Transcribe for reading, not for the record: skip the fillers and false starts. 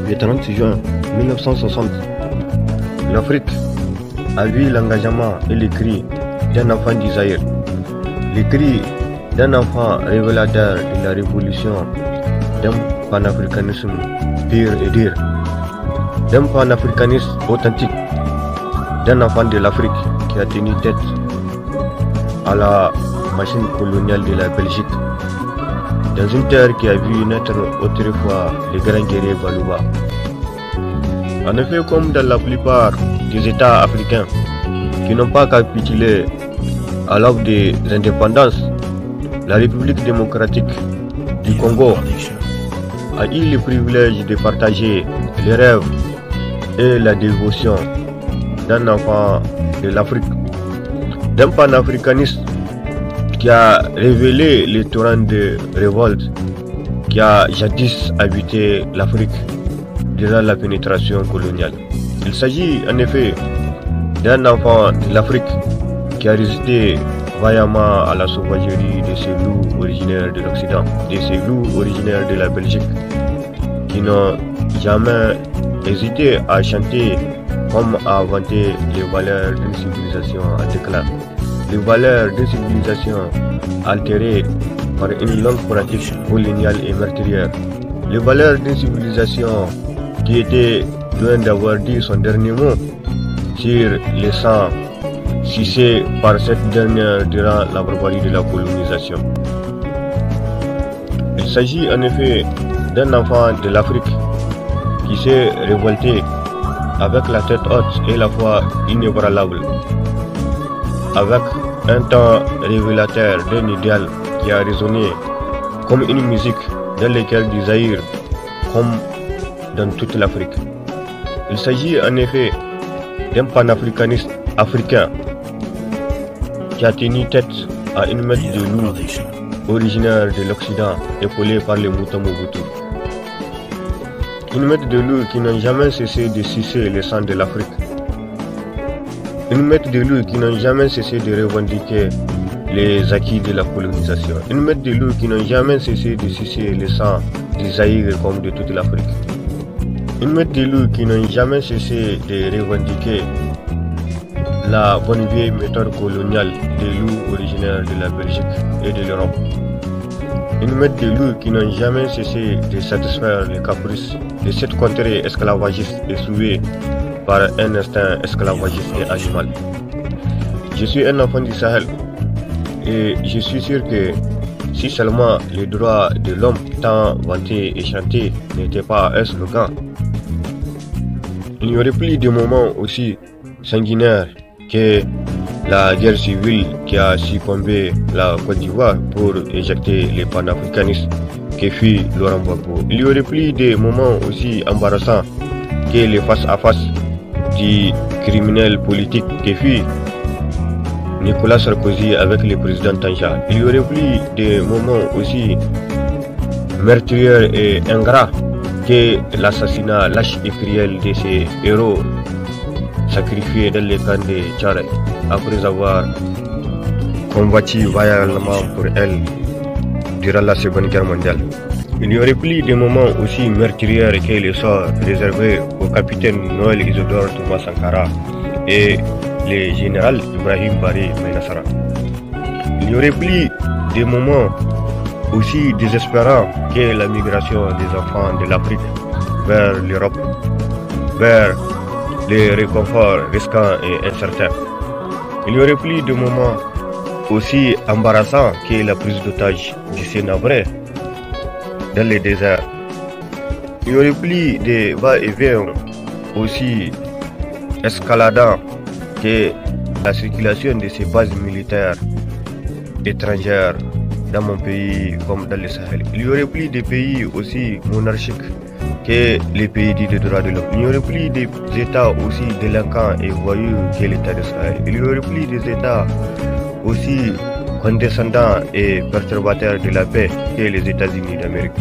Le 30 juin 1960, l'Afrique a vu l'engagement et les cris d'un enfant du Zaïre, les cris d'un enfant révélateur de la révolution, d'un panafricanisme pur et dur, d'un panafricanisme authentique, d'un enfant de l'Afrique qui a tenu tête à la machine coloniale de la Belgique, dans une terre qui a vu naître autrefois les grands guerriers Balouba. En effet, comme dans la plupart des États africains qui n'ont pas capitulé à l'aube des indépendances, la République démocratique du Congo a eu le privilège de partager les rêves et la dévotion d'un enfant de l'Afrique, d'un panafricaniste qui a révélé les torrents de révolte qui a jadis habité l'Afrique durant la pénétration coloniale. Il s'agit en effet d'un enfant de l'Afrique qui a résisté vaillamment à la sauvagerie de ces loups originaires de l'Occident, de ces loups originaires de la Belgique, qui n'ont jamais hésité à chanter comme à vanter les valeurs d'une civilisation en déclin, les valeurs d'une civilisation altérée par une longue pratique coloniale et meurtrière, les valeurs d'une civilisation qui était loin d'avoir dit son dernier mot sur les sangs sucés par cette dernière durant la barbarie de la colonisation. Il s'agit en effet d'un enfant de l'Afrique qui s'est révolté avec la tête haute et la foi inébranlable, avec un temps révélateur d'un idéal qui a résonné comme une musique dans les cœurs du Zaïre comme dans toute l'Afrique. Il s'agit en effet d'un panafricaniste africain qui a tenu tête à une meute de loups originaire de l'Occident épaulée par les moutons Mobutu. Une meute de loups qui n'ont jamais cessé de sucer le sang de l'Afrique. Une meute de loups qui n'ont jamais cessé de revendiquer les acquis de la colonisation. Une meute de loups qui n'ont jamais cessé de sucer le sang du Zaïre comme de toute l'Afrique. Une meute de loups qui n'ont jamais cessé de revendiquer la bonne vieille méthode coloniale des loups originaires de la Belgique et de l'Europe. Une meute de loups qui n'ont jamais cessé de satisfaire les caprices de cette contrée esclavagiste et souvée par un instinct esclavagiste et animal. Je suis un enfant du Sahel et je suis sûr que si seulement les droits de l'homme tant vantés et chantés n'étaient pas un slogan, il n'y aurait plus de moments aussi sanguinaires que la guerre civile qui a succombé la Côte d'Ivoire pour éjecter les panafricanistes qui fut Laurent Gbagbo. Il y aurait plus de moments aussi embarrassants que les face-à-face du criminel politique qui fut Nicolas Sarkozy avec le président Tanja. Il y aurait plus de moments aussi meurtriers et ingrats que l'assassinat lâche et cruel de ces héros sacrifiés dans les camps de Tchad après avoir combattu vaillamment pour elle durant la Seconde Guerre mondiale. Il n'y aurait plus de moments aussi meurtriers que les sorts réservés au capitaine Noël Isidore Thomas Sankara et le général Ibrahim Barry Menassara. Il n'y aurait plus de moments aussi désespérants que la migration des enfants de l'Afrique vers l'Europe, vers les réconforts risquants et incertains. Il n'y aurait plus de moments aussi embarrassants que la prise d'otage du Sénavré dans les déserts. Il n'y aurait plus de va-et-vient aussi escaladants que la circulation de ces bases militaires étrangères dans mon pays comme dans le Sahel. Il n'y aurait plus de pays aussi monarchiques que les pays dits de droits de l'homme. Il n'y aurait plus des États aussi délinquants et voyous que l'État de Sahel. Il n'y aurait plus des États aussi condescendants et perturbateurs de la paix que les États-Unis d'Amérique.